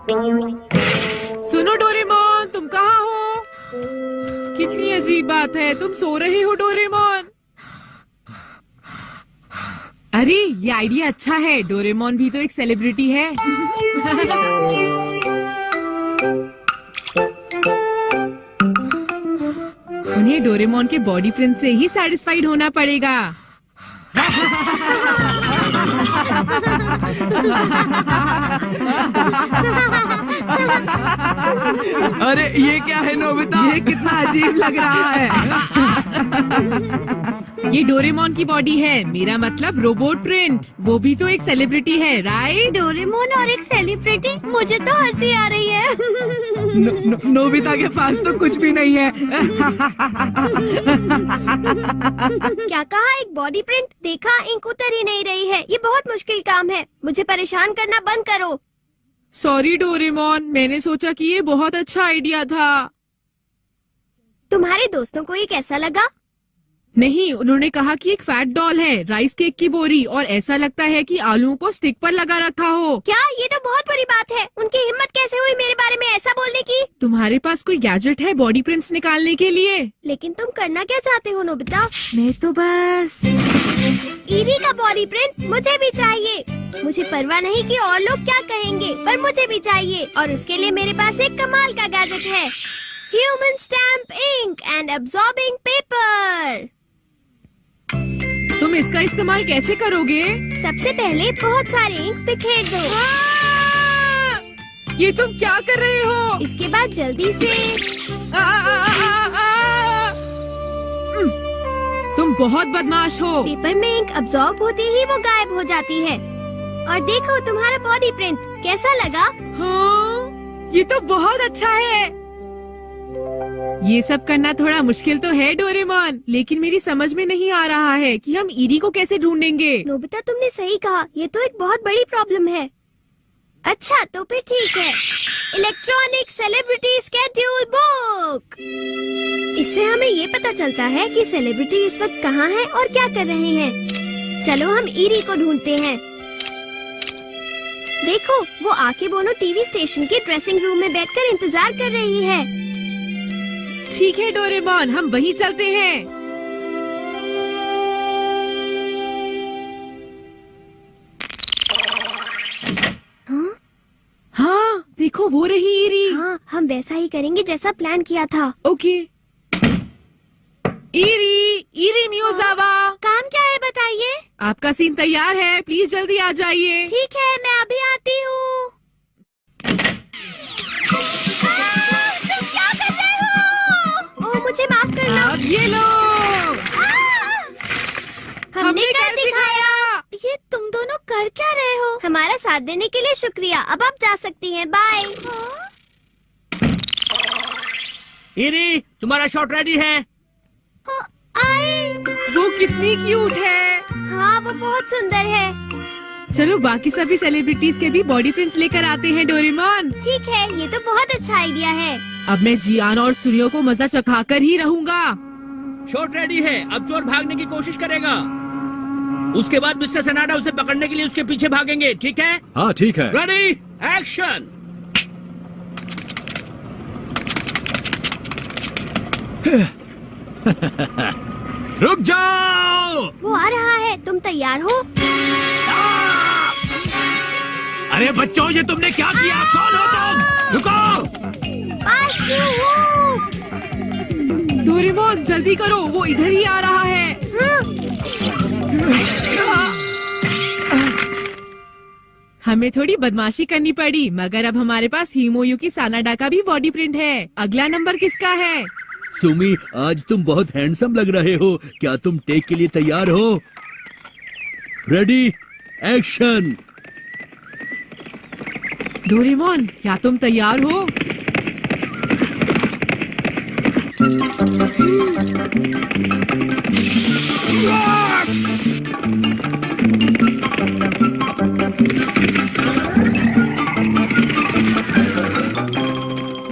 सुनो डोरेमोन, तुम कहाँ हो? कितनी अजीब बात है, तुम सो रहे हो डोरेमोन? अरे ये आइडिया अच्छा है, डोरेमोन भी तो एक सेलिब्रिटी है। उन्हें डोरेमोन के बॉडी प्रिंट से ही सैटिस्फाइड होना पड़ेगा। अरे ये क्या है नोबिता? ये कितना अजीब लग रहा है। ये डोरेमोन की बॉडी है, मेरा मतलब रोबोट प्रिंट। वो भी तो एक सेलिब्रिटी है, राइट? डोरेमोन और एक सेलिब्रिटी, मुझे तो हंसी आ रही है। नोबिता के पास तो कुछ भी नहीं है। क्या कहा? एक बॉडी प्रिंट? देखा, इंक उतर ही नहीं रही है। ये बहुत मुश्किल काम है, मुझे परेशान करना बंद करो। सॉरी डोरेमोन, मैंने सोचा कि ये बहुत अच्छा आइडिया था। तुम्हारे दोस्तों को ये कैसा लगा? नहीं, उन्होंने कहा कि एक फैट डॉल है, राइस केक की बोरी, और ऐसा लगता है कि आलूओं को स्टिक पर लगा रखा हो। क्या? ये तो बहुत बुरी बात है। उनकी हिम्मत कैसे हुई मेरे बारे में ऐसा बोलने की? तुम्हारे पास कोई गैजेट है बॉडी प्रिंट्स निकालने के लिए? लेकिन तुम करना क्या चाहते हो नोबिता? मैं तो बस ईरी का बॉडी प्रिंट मुझे भी चाहिए। मुझे परवाह नहीं कि और लोग क्या कहेंगे, पर मुझे भी चाहिए। और उसके लिए मेरे पास एक कमाल का गैजेट है, human stamp ink and absorbing paper. तुम इसका इस्तेमाल कैसे करोगे? सबसे पहले बहुत सारे इंक बिखेर दो। ये तुम क्या कर रहे हो? इसके बाद जल्दी से तुम बहुत बदमाश हो। पेपर में इंक अब्सॉर्ब होते ही वो गायब हो जाती है। और देखो तुम्हारा बॉडी प्रिंट कैसा लगा? हाँ, ये तो बहुत अच्छा है। ये सब करना थोड़ा मुश्किल तो है डोरेमोन, लेकिन मेरी समझ में नहीं आ रहा है कि हम ईरी को कैसे ढूंढेंगे। नोबिता, तुमने सही कहा, ये तो एक बहुत बड़ी प्रॉब्लम है। अच्छा तो फिर ठीक है, इलेक्ट्रॉनिक सेलिब्रिटी स्केड्यूल बुक। इससे हमें ये पता चलता है कि सेलिब्रिटी इस वक्त कहाँ है और क्या कर रहे हैं। चलो हम ईरी को ढूंढते हैं। देखो, वो आकेबोनो टीवी स्टेशन के ड्रेसिंग रूम में बैठकर इंतजार कर रही है। ठीक है डोरेमोन, हम वहीं चलते हैं। हाँ? हाँ, देखो वो रही ईरी। हाँ, हम वैसा ही करेंगे जैसा प्लान किया था। ओके। ईरी मियोजावा, काम क्या है बताइए? आपका सीन तैयार है, प्लीज जल्दी आ जाइए। ठीक है, मैं अभी आती हूँ। तुम क्या कर रहे हो? ओह, मुझे माफ कर लो। अब ये लो, हमने कर दिखाया। ये तुम दोनों कर क्या रहे हो? हमारा साथ देने के लिए शुक्रिया। अब आप जा सकती हैं, बाय। ईरी, तुम्हारा शॉट रेडी है। वो कितनी क्यूट है। हाँ, वो बहुत सुंदर है। चलो बाकी सभी सेलिब्रिटीज के भी बॉडी प्रिंट्स लेकर आते हैं डोरेमोन। ठीक है, ये तो बहुत अच्छा आइडिया है। अब मैं जियान और सूर्यो को मजा चखाकर ही रहूंगा। शॉट रेडी है, अब चोर भागने की कोशिश करेगा। उसके बाद मिस्टर सनाडा उसे पकड़ने के लिए उसके पीछे भागेंगे, ठीक है? हाँ ठीक है। Ready, action. रुक जाओ! वो आ रहा है, तुम तैयार हो? अरे बच्चों, ये तुमने क्या किया? कौन हो तुम? रुको! डोरेमोन जल्दी करो, वो इधर ही आ रहा है। हमें थोड़ी बदमाशी करनी पड़ी, मगर अब हमारे पास हिमोयुकी सानाडा का भी बॉडी प्रिंट है। अगला नंबर किसका है? सुमी, आज तुम बहुत हैंडसम लग रहे हो। क्या तुम टेक के लिए तैयार हो? Ready, action. डोरेमोन, क्या तुम तैयार हो?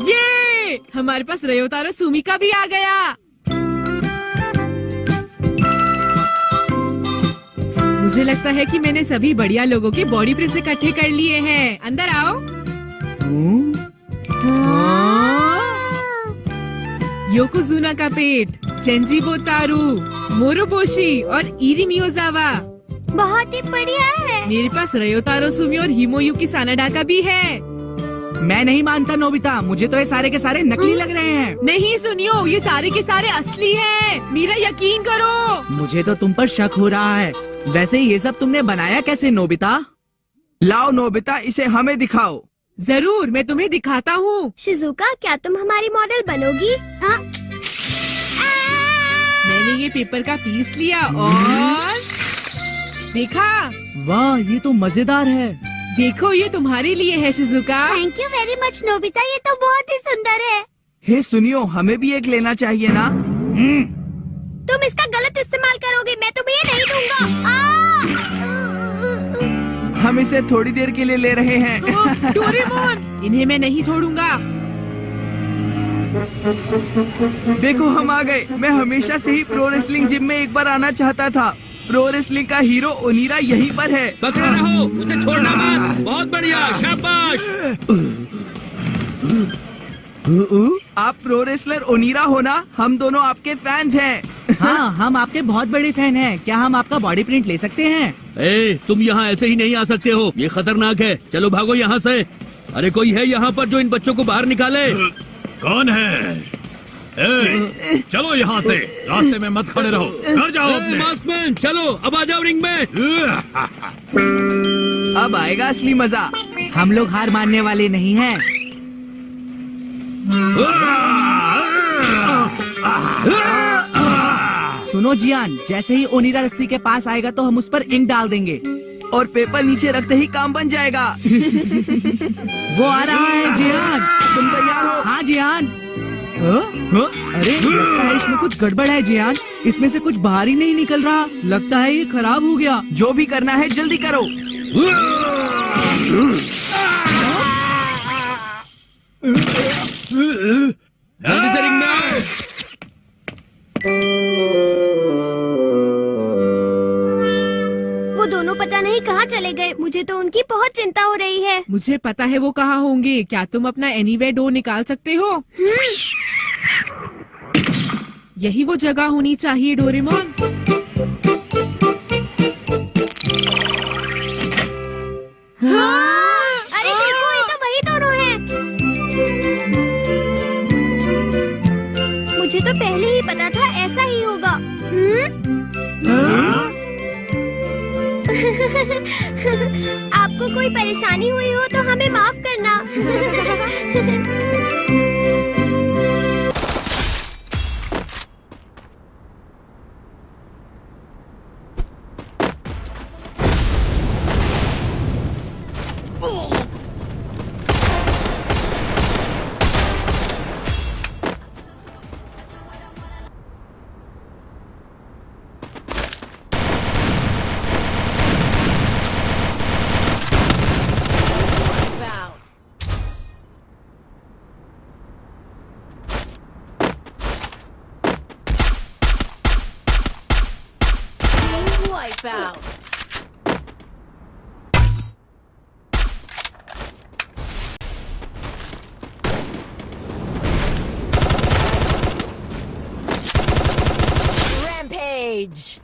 ये हमारे पास रयोतारो सुमिका भी आ गया। मुझे लगता है कि मैंने सभी बढ़िया लोगों के बॉडी प्रिंट्स इकट्ठे कर लिए हैं। अंदर आओ। योकोजुना का पेट, चेंजी बोतारू, मोरोबोशी और इरी मियोजावा। बहुत ही बढ़िया है। मेरे पास रयोतारो सुमी और हिमोयुकी सानाडा का भी है। मैं नहीं मानता नोबिता, मुझे तो ये सारे के सारे नकली लग रहे हैं। नहीं सुनियो, ये सारे के सारे असली हैं। मेरा यकीन करो। मुझे तो तुम पर शक हो रहा है। वैसे ये सब तुमने बनाया कैसे नोबिता? लाओ नोबिता, इसे हमें दिखाओ। जरूर, मैं तुम्हें दिखाता हूँ। शिजुका, क्या तुम हमारी मॉडल बनोगी? हाँ? मैंने ये पेपर का पीस लिया और देखा। वाह, ये तो मजेदार है। देखो, ये तुम्हारे लिए है Shizuka. Thank you very much Nobita, ये तो बहुत ही सुंदर है। हे सुनियो, हमें भी एक लेना चाहिए ना? तुम इसका गलत इस्तेमाल करोगे, मैं तुम्हें ये नहीं दूंगा। हम इसे थोड़ी देर के लिए ले रहे हैं। डोरेमोन, इन्हें मैं नहीं छोड़ूंगा। देखो, हम आ गए। मैं हमेशा से ही प्रो रेसलिंग जिम में एक बार आना चाहता था। प्रो रेसलिंग का हीरो ओनिरा यहीं पर है। पकड़े रहो, उसे छोड़ना मत। बहुत बढ़िया, शाबाश। आप प्रो रेसलर ओनिरा हो ना? हम दोनों आपके फैंस हैं। हाँ, हम आपके बहुत बड़े फैन हैं। क्या हम आपका बॉडी प्रिंट ले सकते हैं? तुम यहाँ ऐसे ही नहीं आ सकते हो, ये खतरनाक है। चलो भागो यहाँ से। अरे कोई है यहाँ पर जो इन बच्चों को बाहर निकाले? कौन है? चलो यहाँ से, रास्ते में मत खड़े रहो। घर जाओ अपने। मास्कमैन, चलो अब आ जाओ रिंग में। अब आएगा असली मजा। हम लोग हार मानने वाले नहीं हैं। सुनो जियान, जैसे ही ओनिरा रस्सी के पास आएगा तो हम उस पर इंक डाल देंगे और पेपर नीचे रखते ही काम बन जाएगा। वो आ रहा है जियान, तुम तैयार हो? हाँ जियान। अरे लगता है इसमें कुछ गड़बड़ है जियान, इसमें से कुछ बाहर ही नहीं निकल रहा। लगता है ये खराब हो गया। जो भी करना है जल्दी करो। जल्दी से रिंग में आओ। वो दोनों पता नहीं कहाँ चले गए। मुझे तो उनकी बहुत चिंता हो रही है। मुझे पता है वो कहाँ होंगे। क्या तुम अपना एनीवेयर डोर निकाल सकते हो? यही वो जगह होनी चाहिए डोरेमोन। अरे देखो, ये तो वही दोनों हैं। मुझे तो पहले ही पता था ऐसा ही होगा। आपको कोई परेशानी हुई हो तो हमें माफ करना। Wipeout. Rampage.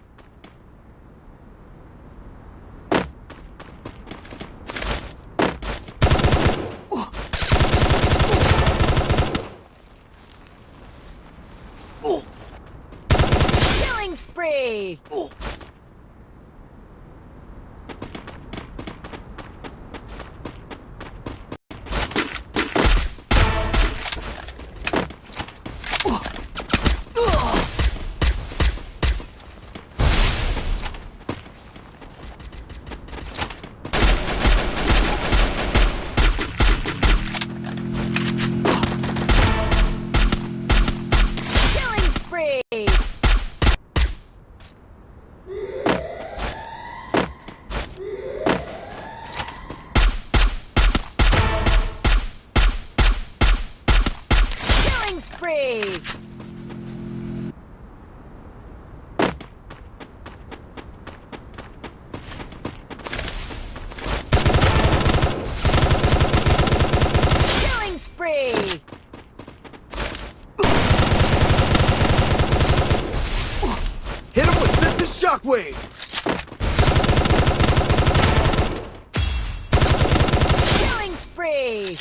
Killing spree. Killing spree. Killing spree. Shockwave! Killing spree!